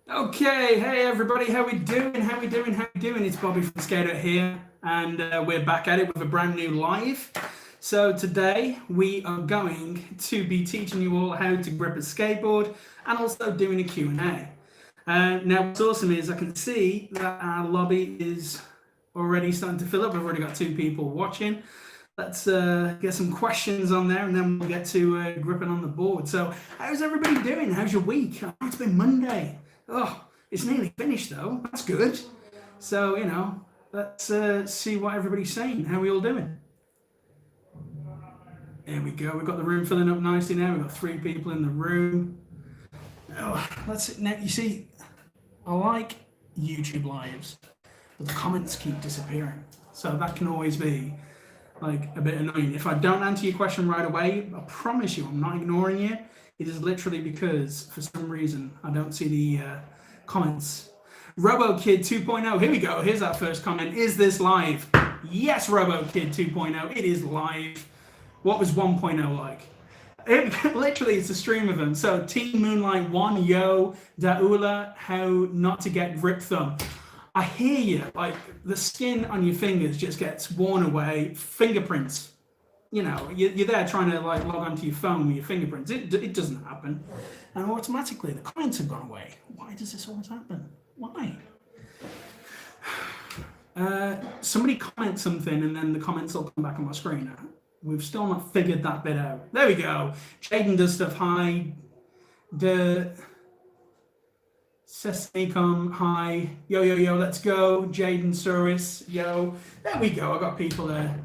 Okay, hey everybody, how we doing? How we doing? How we doing? It's Bobby from Skatehut here, and we're back at it with a brand new live. So today we are going to be teaching you all how to grip a skateboard and also doing a Q&A. Now what's awesome is I can see that our lobby is already starting to fill up. We've already got 2 people watching. Let's get some questions on there and then we'll get to gripping on the board. So how's everybody doing? How's your week? Oh, it's been Monday. Oh, it's nearly finished though. That's good. So, let's see what everybody's saying. How are we all doing? There we go. We've got the room filling up nicely now. We've got 3 people in the room. Oh, now you see, I like YouTube lives, but the comments keep disappearing. So that can always be like a bit annoying. If I don't answer your question right away, I promise you I'm not ignoring you. It is literally because for some reason I don't see the comments. RoboKid 2.0, here we go. Here's our first comment. Is this live? Yes, RoboKid 2.0, it is live. What was 1.0 like? Literally, it's a stream of them. So Team Moonlight 1, yo, Daula, how not to get grip thumb. I hear you, like the skin on your fingers just gets worn away, fingerprints. You're there trying to like log onto your phone with your fingerprints. It doesn't happen. And automatically the comments have gone away. Why does this always happen? Why? Somebody comments something and then the comments will come back on my screen. We've still not figured that bit out. There we go. Jaden does stuff. Hi. Sesame, hi. Yo, let's go. Jaden Suris, yo. There we go. I got people there.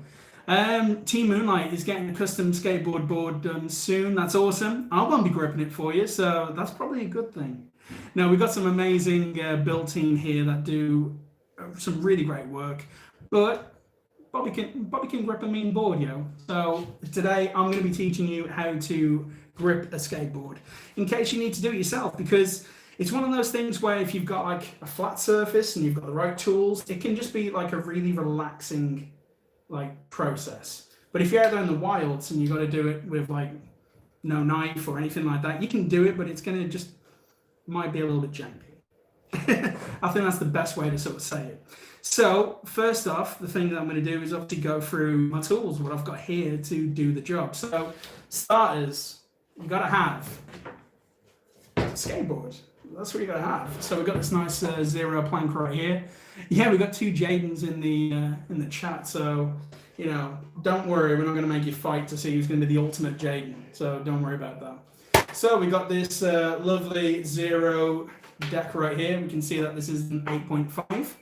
Team Moonlight is getting a custom skateboard board done soon. That's awesome. I won't be gripping it for you, so that's probably a good thing. Now, we've got some amazing build team here that do some really great work, but Bobby can grip a mean board, yo. So today I'm going to be teaching you how to grip a skateboard in case you need to do it yourself, because it's one of those things where if you've got like a flat surface and you've got the right tools, it can just be like a really relaxing like process. But if you're out there in the wilds and you've got to do it with like no knife or anything like that, you can do it, but it's going to just might be a little bit janky. I think that's the best way to sort of say it. So first off, the thing that I'm going to do is obviously go through my tools, what I've got here to do the job. So starters, you got to have a skateboard. That's what you got to have. So we've got this nice zero plank right here. Yeah, we've got 2 Jadens in the chat. So, don't worry. We're not going to make you fight to see who's going to be the ultimate Jaden. So don't worry about that. So we got this lovely zero deck right here. We can see that this is an 8.5.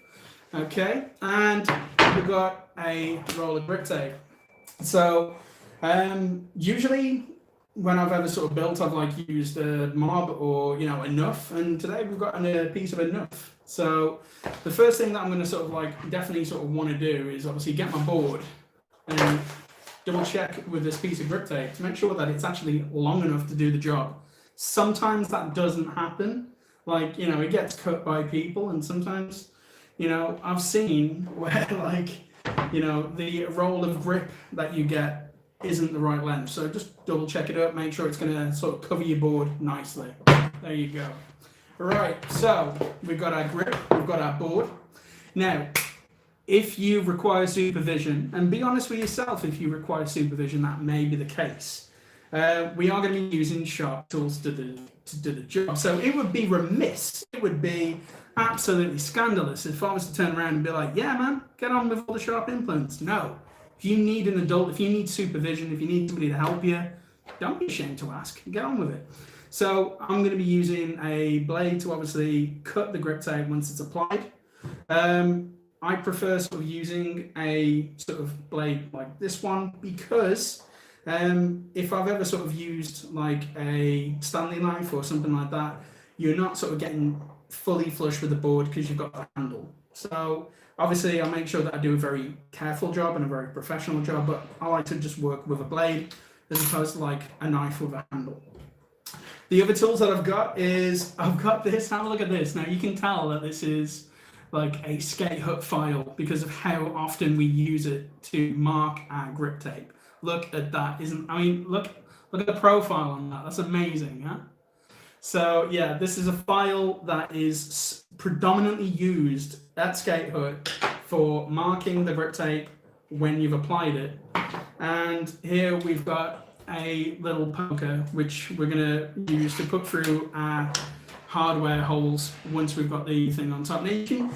Okay, and we've got a roll of grip tape. So usually when I've ever sort of built, I've like used a mob or enough, and today we've got a piece of enough. So the first thing that I'm going to sort of like definitely sort of want to do is obviously get my board and double check with this piece of grip tape to make sure that it's actually long enough to do the job. Sometimes that doesn't happen, like it gets cut by people, and sometimes I've seen where like the roll of grip that you get isn't the right length. So just double check it up, make sure it's going to sort of cover your board nicely. There you go. Right, so we've got our grip, we've got our board. Now, if you require supervision, and be honest with yourself, if you require supervision, that may be the case. We are going to be using sharp tools to do the job. So it would be remiss, it would be absolutely scandalous if I was to turn around and be like, yeah, man, get on with all the sharp implements. No. If you need an adult, if you need supervision, if you need somebody to help you, don't be ashamed to ask. Get on with it. So I'm going to be using a blade to obviously cut the grip tape once it's applied. I prefer sort of using a sort of blade like this one because if I've ever sort of used like a Stanley knife or something like that, you're not sort of getting fully flush with the board because you've got the handle. So obviously I make sure that I do a very careful job and a very professional job, but I like to just work with a blade as opposed to like a knife with a handle. The other tools that I've got is, I've got this, have a look at this. Now you can tell that this is like a Skatehut file because of how often we use it to mark our grip tape. Look at that, look at the profile on that, that's amazing, huh? So yeah, this is a file that is predominantly used at Skatehut for marking the grip tape when you've applied it. And here we've got a little poker which we're going to use to put through our hardware holes once we've got the thing on top. Now you can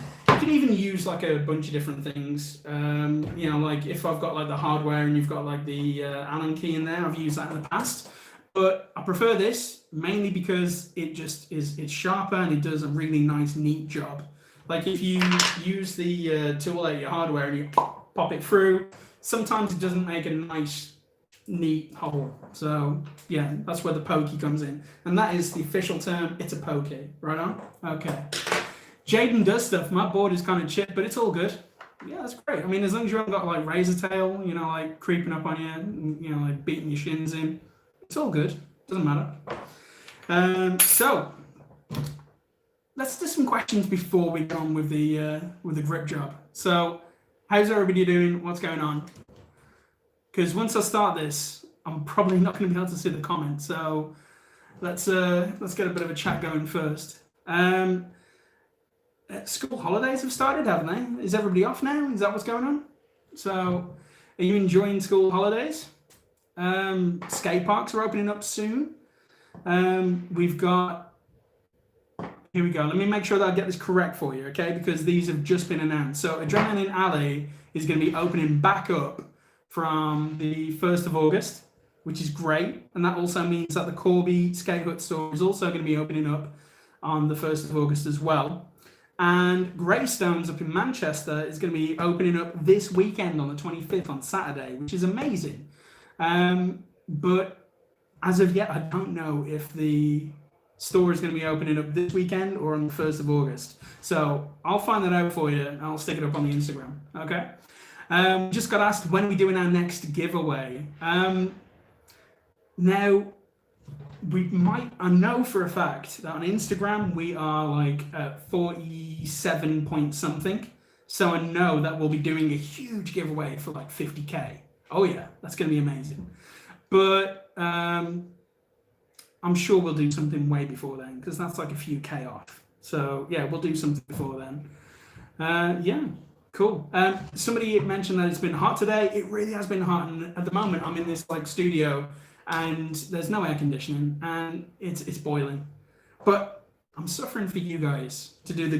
even use like a bunch of different things. You know, like if I've got like the hardware and you've got like the Allen key in there, I've used that in the past. But I prefer this mainly because it just it's sharper and it does a really nice, neat job. Like if you use the tool at your hardware and you pop it through, sometimes it doesn't make a nice, neat hole. So yeah, that's where the pokey comes in. And that is the official term, it's a pokey. Right on? Okay. Jaden does stuff. My board is kind of chipped, but it's all good. Yeah, that's great. I mean, as long as you haven't got like razor tail, you know, like creeping up on you, you know, like beating your shins in, it's all good. Doesn't matter. So let's do some questions before we go on with the grip job. So how's everybody doing? What's going on? Because once I start this, I'm probably not going to be able to see the comments. So let's get a bit of a chat going first. School holidays have started, haven't they? Is everybody off now? Is that what's going on? So are you enjoying school holidays? Skate parks are opening up soon. We've got, here we go. Let me make sure that I get this correct for you, okay? Because these have just been announced. So Adrenaline Alley is going to be opening back up from the 1st of August, which is great. And that also means that the Corby Skatehut store is also going to be opening up on the 1st of August as well. And Greystones up in Manchester is going to be opening up this weekend on the 25th on Saturday, which is amazing. But as of yet, I don't know if the store is going to be opening up this weekend or on the 1st of August. So I'll find that out for you and I'll stick it up on the Instagram. Okay. Just got asked when are we doing our next giveaway. Now, I know for a fact that on Instagram we are like at 47 point something. So I know that we'll be doing a huge giveaway for like 50k. Oh yeah, that's going to be amazing. But I'm sure we'll do something way before then because that's like a few K off. So yeah, we'll do something before then. Yeah, cool. Somebody mentioned that it's been hot today. It really has been hot, and at the moment I'm in this like studio and there's no air conditioning and it's boiling. But I'm suffering for you guys to do the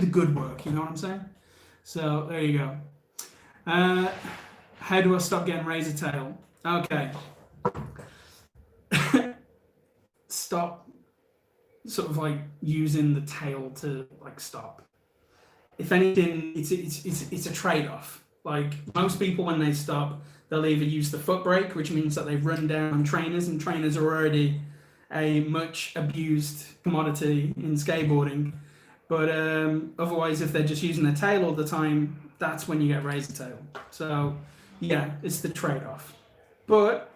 good work. You know what I'm saying? So there you go. How do I stop getting razor tail? Okay. Stop sort of like using the tail to like stop. If anything, it's a trade-off. Like most people when they stop, they'll either use the foot brake, which means that they run down on trainers, and trainers are already a much abused commodity in skateboarding. But otherwise, if they're just using the tail all the time, that's when you get razor tail. So yeah, it's the trade-off. But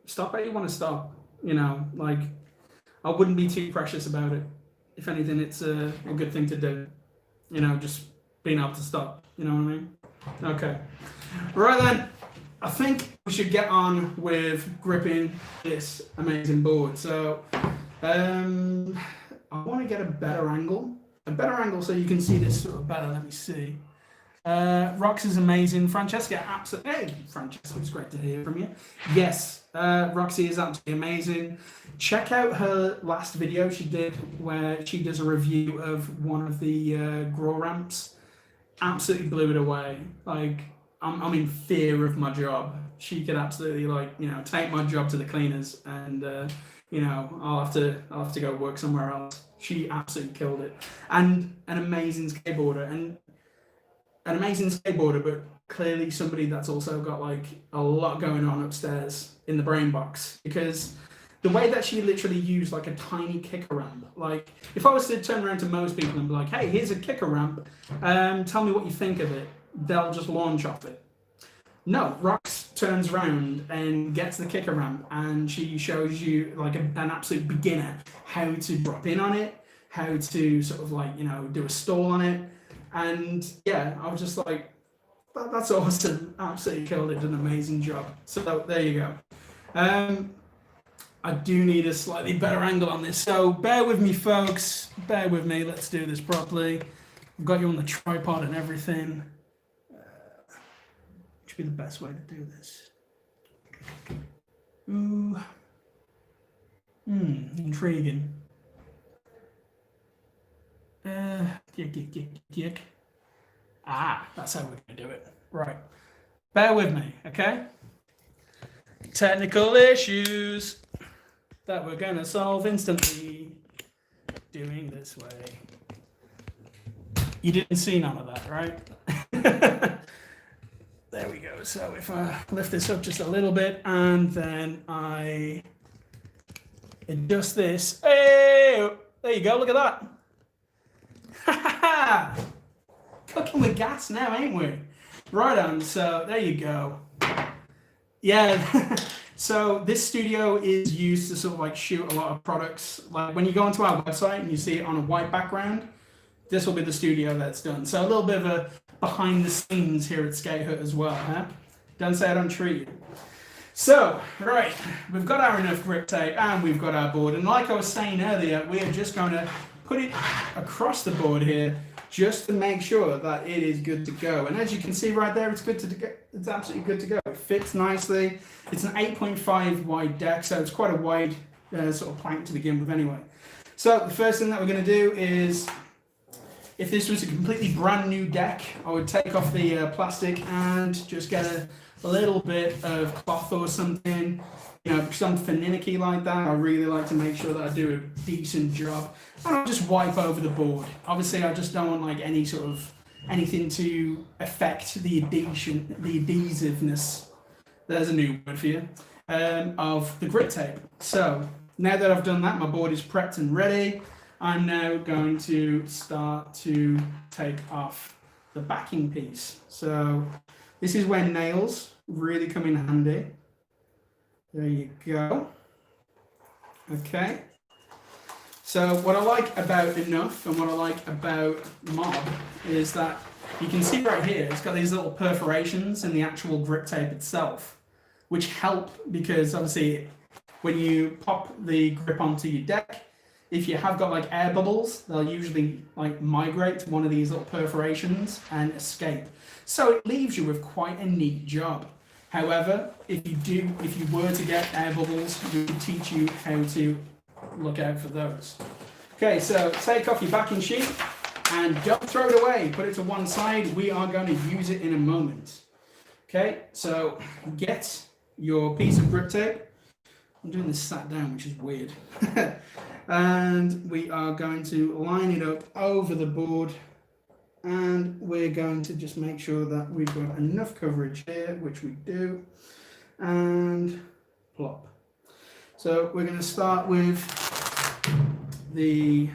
stop how you want to stop. You know, like I wouldn't be too precious about it. If anything, it's a good thing to do. You know, just being able to stop. You know what I mean? Okay. Right then, I think we should get on with gripping this amazing board. So I want to get a better angle so you can see this sort of better. Let me see. Rox is amazing. Francesca, absolutely. Hey, Francesca, it's great to hear from you. Yes, Roxy is absolutely amazing. Check out her last video she did where she does a review of one of the grow ramps. Absolutely blew it away. Like, I'm in fear of my job. She could absolutely, like, you know, take my job to the cleaners and, you know, I'll have to go work somewhere else. She absolutely killed it. And an amazing skateboarder. But clearly somebody that's also got like a lot going on upstairs in the brain box, because the way that she literally used like a tiny kicker ramp, like if I was to turn around to most people and be like, hey, here's a kicker ramp, tell me what you think of it, they'll just launch off it. No, Rox turns around and gets the kicker ramp and she shows you like an absolute beginner how to drop in on it, how to sort of like, you know, do a stall on it. And yeah, I was just like, that's awesome. Absolutely killed it. Did an amazing job. So there you go. I do need a slightly better angle on this, so bear with me, folks. Bear with me. Let's do this properly. I've got you on the tripod and everything. Which would be the best way to do this? Ooh. Intriguing. That's how we're going to do it. Right. Bear with me, okay? Technical issues that we're going to solve instantly. Doing this way. You didn't see none of that, right? There we go. So if I lift this up just a little bit and then I adjust this. Hey, there you go. Look at that. Cooking with gas now, ain't we? Right on. So there you go. Yeah. So this studio is used to sort of like shoot a lot of products. Like when you go onto our website and you see it on a white background, this will be the studio that's done. So a little bit of a behind the scenes here at Skatehut as well, huh? Don't say I don't treat you. So, right, we've got our enough grip tape and we've got our board. And like I was saying earlier, we are just going to put it across the board here just to make sure that it is good to go. And as you can see right there, it's good to go. It's absolutely good to go. It fits nicely. It's an 8.5 wide deck, so it's quite a wide sort of plank to begin with anyway. So the first thing that we're going to do is, if this was a completely brand new deck, I would take off the plastic and just get a little bit of cloth or something, you know, something finicky like that. I really like to make sure that I do a decent job. And I'll just wipe over the board. Obviously, I just don't want like any sort of anything to affect the adhesiveness. There's a new word for you, of the grip tape. So now that I've done that, my board is prepped and ready. I'm now going to start to take off the backing piece. So this is where nails really come in handy. There you go. Okay. So what I like about Enough and what I like about Mob is that you can see right here, it's got these little perforations in the actual grip tape itself, which help because obviously when you pop the grip onto your deck, if you have got like air bubbles, they'll usually like migrate to one of these little perforations and escape. So it leaves you with quite a neat job. However, if you were to get air bubbles, we could teach you how to look out for those. Okay, so take off your backing sheet and don't throw it away. Put it to one side. We are going to use it in a moment. Okay, so get your piece of grip tape. I'm doing this sat down, which is weird. And we are going to line it up over the board. And we're going to just make sure that we've got enough coverage here, which we do. And plop. So we're going to start with the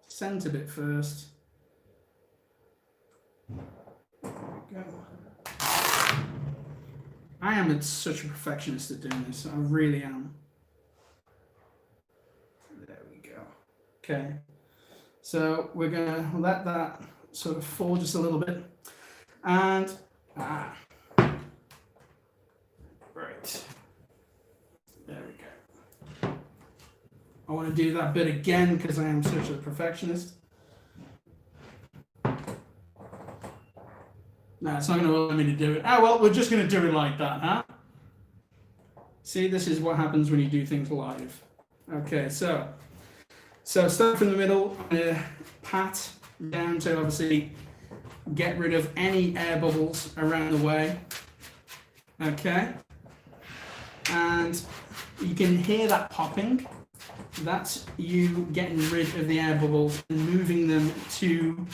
center bit first. There we go. I am such a perfectionist at doing this. I really am. There we go. Okay. So we're going to let that sort of fall just a little bit. And, right. There we go. I want to do that bit again because I am such a perfectionist. No, it's not going to allow me to do it. Oh, well, we're just going to do it like that, huh? See, this is what happens when you do things live. Okay, so start from the middle, pat down to obviously get rid of any air bubbles around the way. Okay. And you can hear that popping. That's you getting rid of the air bubbles and moving them to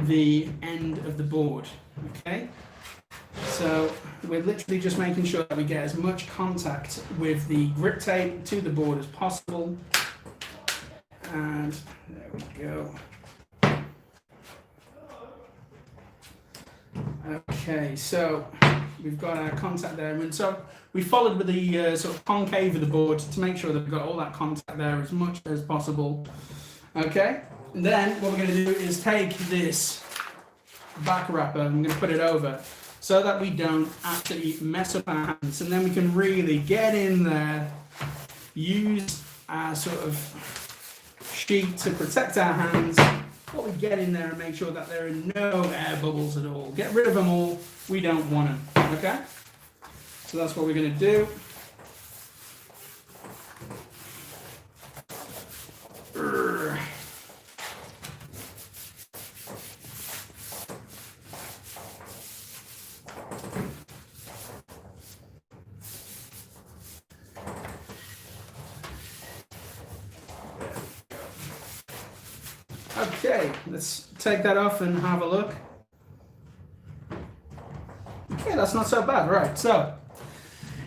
the end of the board. Okay. So we're literally just making sure that we get as much contact with the grip tape to the board as possible. And there we go. Okay, so we've got our contact there, and so we followed with the sort of concave of the board to make sure that we've got all that contact there as much as possible. Okay, and then what we're going to do is take this back wrapper and I'm going to put it over so that we don't actually mess up our hands, and then we can really get in there use our sort of sheet to protect our hands while we get in there and make sure that there are no air bubbles at all. Get rid of them all. We don't want them. Okay? So that's what we're going to do. Okay, let's take that off and have a look. Okay, that's not so bad, right? So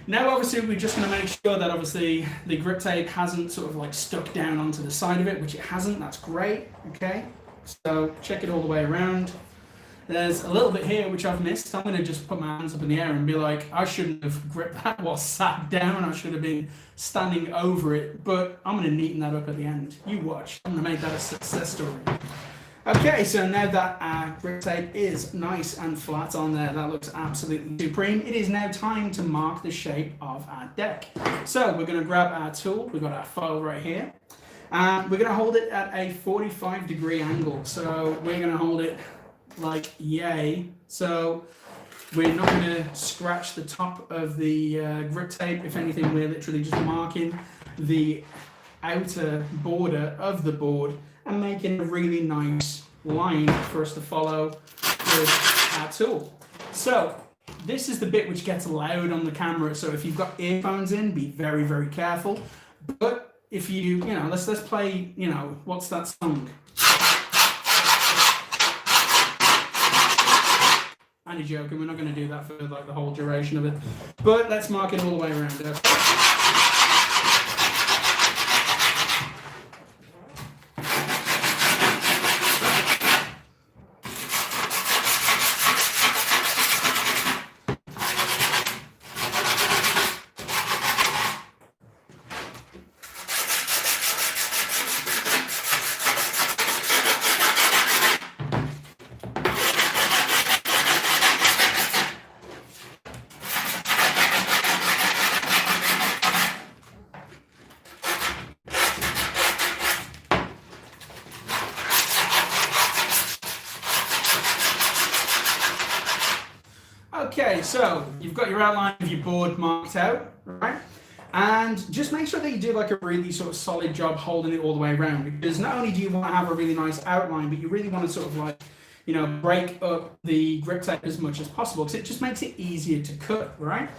now obviously we're just going to make sure that obviously the grip tape hasn't sort of like stuck down onto the side of it, which it hasn't. That's great. Okay, so check it all the way around. There's a little bit here which I've missed. I'm going to just put my hands up in the air and be like, I shouldn't have gripped that while sat down. I should have been standing over it, but I'm going to neaten that up at the end. You watch. I'm going to make that a success story. Okay, so now that our grip tape is nice and flat on there, that looks absolutely supreme. It is now time to mark the shape of our deck. So we're going to grab our tool. We've got our file right here. And we're going to hold it at a 45-degree angle. So we're going to hold it like yay. So we're not going to scratch the top of the grip tape. If anything, we're literally just marking the outer border of the board and making a really nice line for us to follow with our tool. So this is the bit which gets loud on the camera. So if you've got earphones in, be very, very careful. But if you know, let's play, you know, what's that song? I'm joking, we're not going to do that for like the whole duration of it. But let's mark it all the way around. Okay, so you've got your outline of your board marked out, right? And just make sure that you do like a really sort of solid job holding it all the way around, because not only do you want to have a really nice outline, but you really want to sort of like, you know, break up the grip tape as much as possible, because it just makes it easier to cut, right?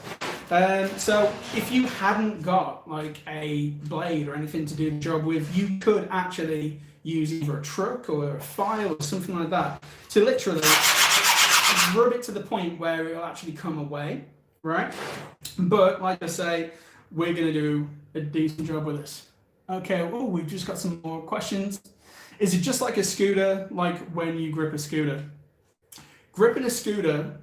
So if you hadn't got like a blade or anything to do the job with, you could actually use either a truck or a file or something like that to literally rub it to the point where it will actually come away, right? But like I say, we're going to do a decent job with this. Okay, oh, we've just got some more questions. Is it just like a scooter, like when you grip a scooter? Gripping a scooter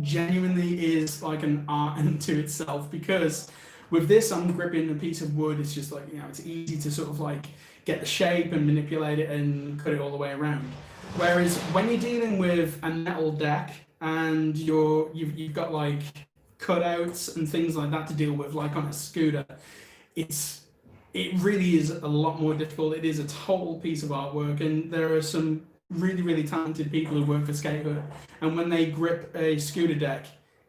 genuinely is like an art unto itself, because with this, I'm gripping a piece of wood. It's just like, you know, it's easy to sort of like get the shape and manipulate it and cut it all the way around. Whereas when you're dealing with a metal deck and you've got like cutouts and things like that to deal with, like on a scooter, it really is a lot more difficult. It is a total piece of artwork, and there are some really, really talented people who work for Skatehut, and when they grip a scooter deck,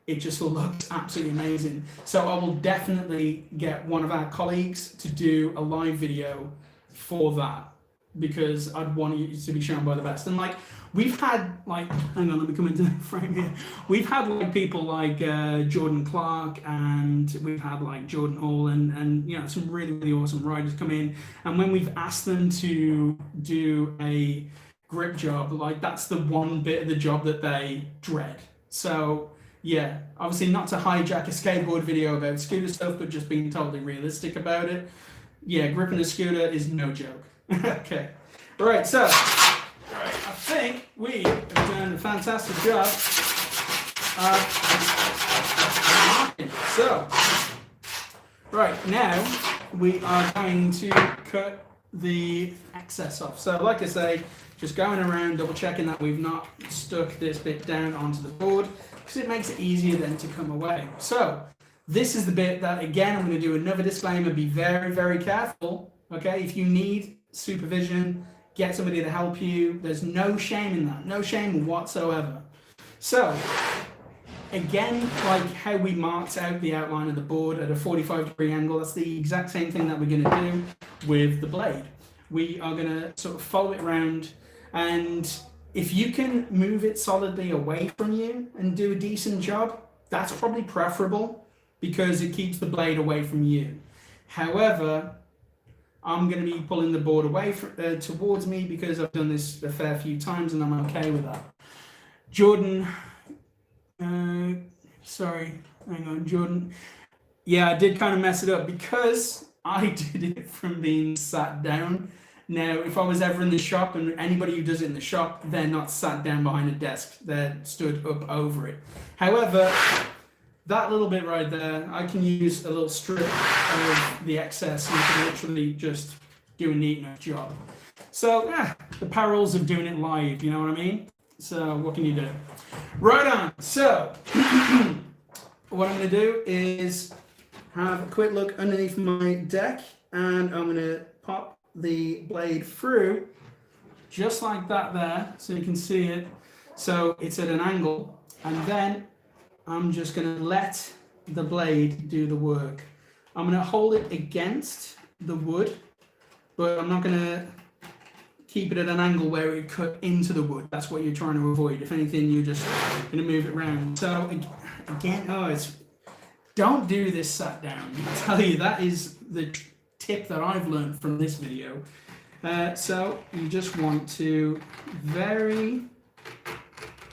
it just looks absolutely amazing. So I will definitely get one of our colleagues to do a live video for that, because I'd want it to be shown by the best. And like, we've had like, hang on, let me come into the frame here. We've had like people like Jordan Clark, and we've had like Jordan Hall, and you know, some really, really awesome riders come in. And when we've asked them to do a grip job, like that's the one bit of the job that they dread. So yeah, obviously not to hijack a skateboard video about scooter stuff, but just being totally realistic about it. Yeah, gripping a scooter is no joke. Okay, right, so I think we have done a fantastic job of marking. So, right, now we are going to cut the excess off. So like I say, just going around double checking that we've not stuck this bit down onto the board, because it makes it easier then to come away. So This is the bit that, again, I'm going to do another disclaimer. Be very, very careful. Okay, if you need supervision, get somebody to help you. There's no shame in that. No shame whatsoever. So, again, like how we marked out the outline of the board at a 45-degree angle, that's the exact same thing that we're going to do with the blade. We are going to sort of follow it around, and if you can move it solidly away from you and do a decent job, that's probably preferable because it keeps the blade away from you. However, I'm going to be pulling the board away towards me because I've done this a fair few times and I'm okay with that. Jordan, sorry, hang on, Jordan. Yeah, I did kind of mess it up because I did it from being sat down. Now, if I was ever in the shop, and anybody who does it in the shop, they're not sat down behind a desk, they're stood up over it. However, that little bit right there, I can use a little strip of the excess and can literally just do a neat enough job. So, yeah, the perils of doing it live, you know what I mean? So, what can you do? Right on. So, what I'm going to do is have a quick look underneath my deck, and I'm going to pop the blade through just like that there, so you can see it. So, it's at an angle, and then I'm just going to let the blade do the work. I'm going to hold it against the wood, but I'm not going to keep it at an angle where it cut into the wood. That's what you're trying to avoid. If anything, you're just going to move it around. So again, don't do this sat down. I tell you, that is the tip that I've learned from this video. So you just want to very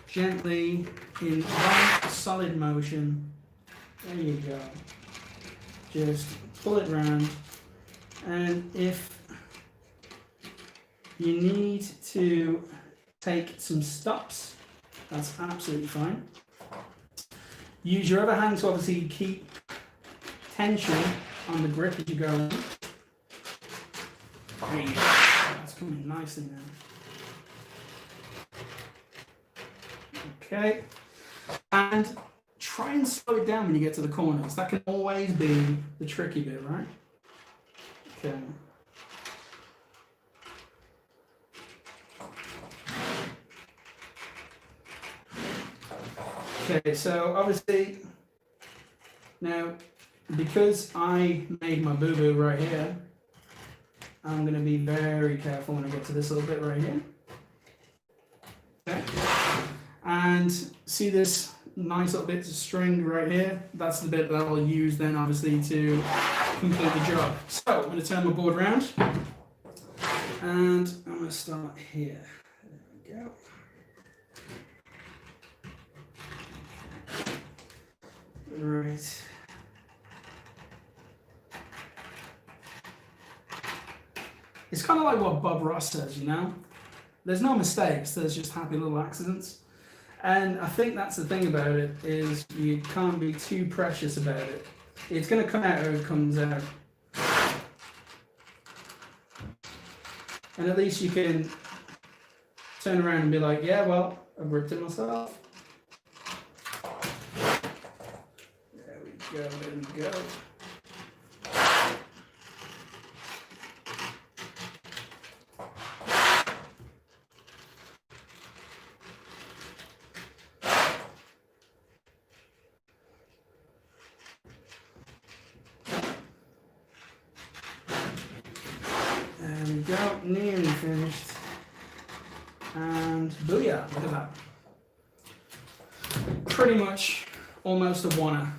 gently, in one solid motion, there you go, just pull it around, and if you need to take some stops, that's absolutely fine. Use your other hand to obviously keep tension on the grip as you go in. There you go, that's coming nicely now. Okay, and try and slow it down when you get to the corners. That can always be the tricky bit, right? Okay. Okay, so obviously, now, because I made my boo-boo right here, I'm going to be very careful when I get to this little bit right here. Okay. And see this nice little bit of string right here? That's the bit that I'll use then, obviously, to complete the job. So I'm going to turn my board around, and I'm going to start here. There we go. Right. It's kind of like what Bob Ross says, you know? There's no mistakes, there's just happy little accidents. And I think that's the thing about it, is you can't be too precious about it. It's going to come out how it comes out. And at least you can turn around and be like, yeah, well, I've ripped it myself. There we go, there we go. There we go, nearly finished. And booyah, look at that. Pretty much almost a oneer.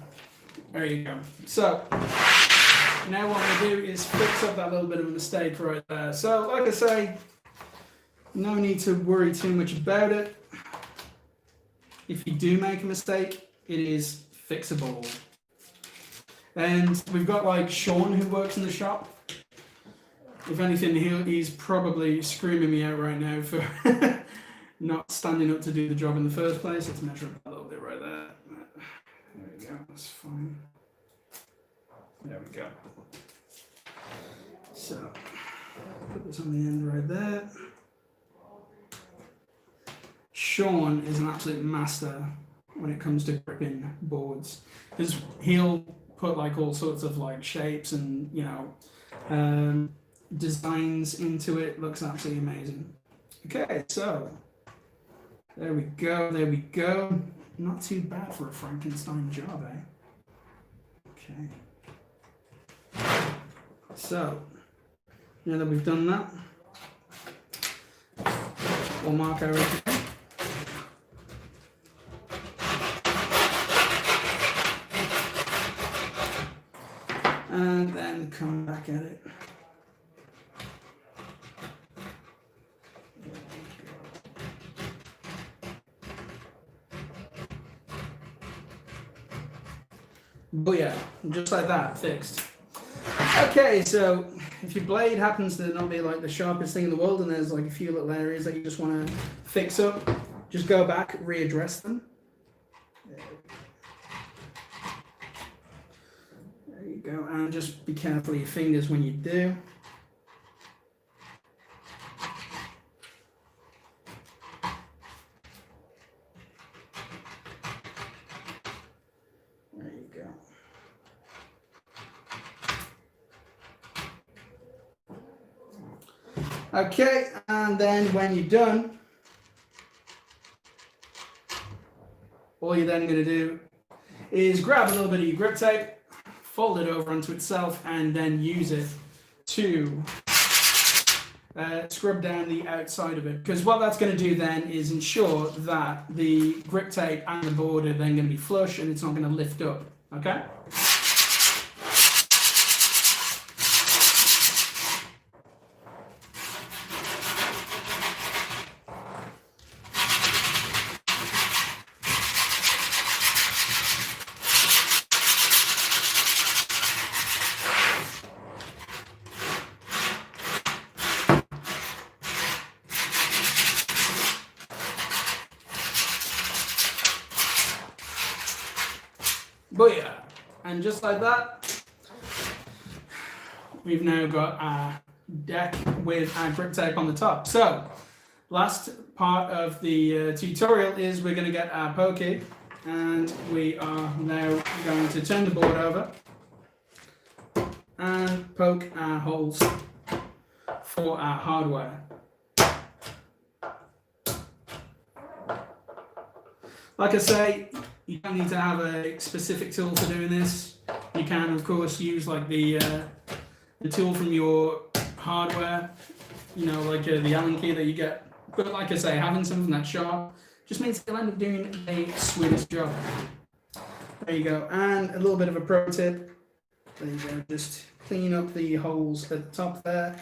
There you go. So, now what I'm going to do is fix up that little bit of a mistake right there. So, like I say, no need to worry too much about it. If you do make a mistake, it is fixable. And we've got like Sean who works in the shop. If anything, he's probably screaming me out right now for not standing up to do the job in the first place. Let's measure up a little bit right there. There we go, that's fine. There we go. So, put this on the end right there. Sean is an absolute master when it comes to gripping boards, because he'll put like all sorts of like shapes and, you know, designs into it. Looks absolutely amazing. Okay, so there we go, there we go. Not too bad for a Frankenstein job, eh? Okay. So, now that we've done that, we'll mark our edge. And then come back at it. Booyah, just like that, fixed. Okay, so if your blade happens to not be like the sharpest thing in the world and there's like a few little areas that you just want to fix up, just go back, readdress them. There you go, and just be careful of your fingers when you do. There you go. Okay, and then when you're done, all you're then going to do is grab a little bit of your grip tape, fold it over onto itself, and then use it to scrub down the outside of it. Because what that's going to do then is ensure that the grip tape and the board are then going to be flush and it's not going to lift up. Okay? Booyah! And just like that, we've now got our deck with our grip tape on the top. So, last part of the tutorial is we're going to get our pokey, and we are now going to turn the board over and poke our holes for our hardware. Like I say, you don't need to have a specific tool for doing this. You can, of course, use like the tool from your hardware, you know, like the Allen key that you get. But like I say, having something that's sharp just means you'll end up doing a sweetest job. There you go. And a little bit of a pro tip. There you go. Just clean up the holes at the top there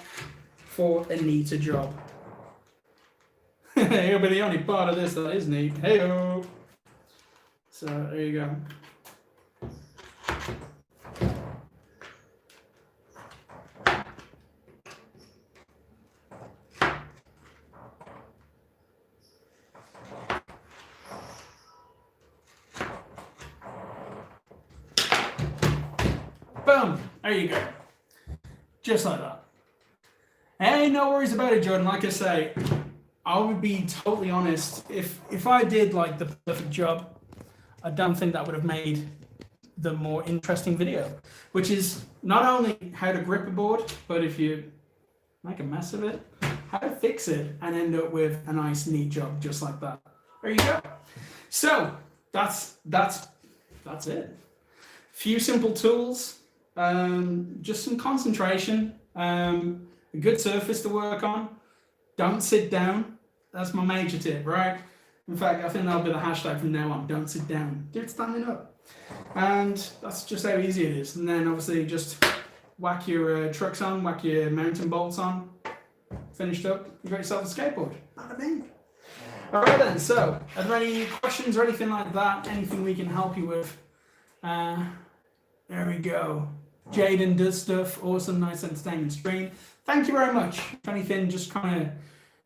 for a neater job. It'll be the only part of this that is neat. Hey-o! So there you go. Boom! There you go. Just like that. Hey, no worries about it, Jordan. Like I say, I would be totally honest. If I did like the perfect job, I don't think that would have made the more interesting video, which is not only how to grip a board, but if you make a mess of it, how to fix it and end up with a nice, neat job just like that. There you go. So that's it. Few simple tools, just some concentration, a good surface to work on. Don't sit down. That's my major tip, right? In fact, I think that'll be the hashtag from now on. Don't sit down. Do it standing up. And that's just how easy it is. And then obviously just whack your trucks on, whack your mountain bolts on. Finished up, you got yourself a skateboard. Bada bing. Alright then, so are there any questions or anything like that? Anything we can help you with? There we go. Jaden does stuff. Awesome, nice entertainment stream. Thank you very much. If anything, just kind of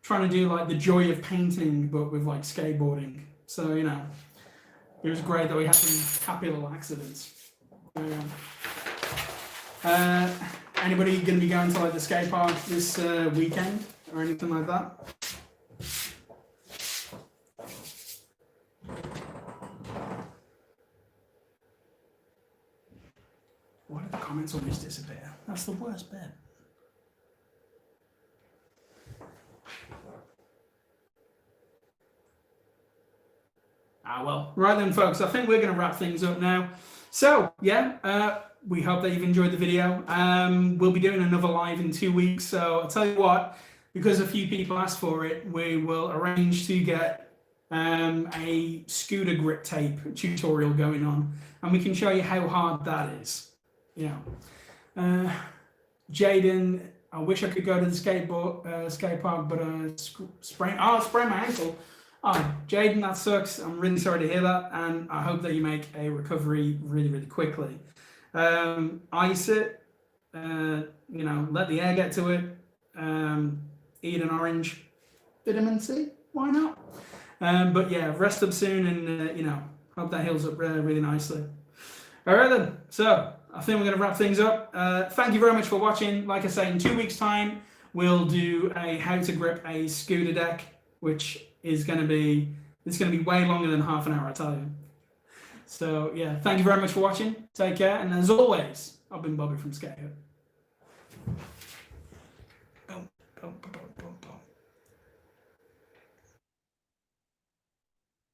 trying to do like the joy of painting, but with like skateboarding. So, you know, it was great that we had some happy little accidents. Anybody going to be going to like the skate park this weekend or anything like that? Why do the comments always disappear? That's the worst bit. Well. Right then, folks, I think we're going to wrap things up now. So, yeah, we hope that you've enjoyed the video. We'll be doing another live in 2 weeks. So I'll tell you what, because a few people asked for it, we will arrange to get a scooter grip tape tutorial going on. And we can show you how hard that is. You know. Jaden, I wish I could go to the skate park, but sprained my ankle. Oh, Jaden, that sucks. I'm really sorry to hear that, and I hope that you make a recovery really, really quickly. Ice it, you know, let the air get to it. Eat an orange, vitamin C, why not? But yeah, rest up soon, and you know, hope that heals up really nicely. All right then, so I think we're going to wrap things up. Thank you very much for watching. Like I say, in 2 weeks' time, we'll do a how to grip a scooter deck, which is going to be, it's going to be way longer than half an hour, I tell you. So yeah, thank you very much for watching. Take care, and as always, I've been Bobby from Skatehut.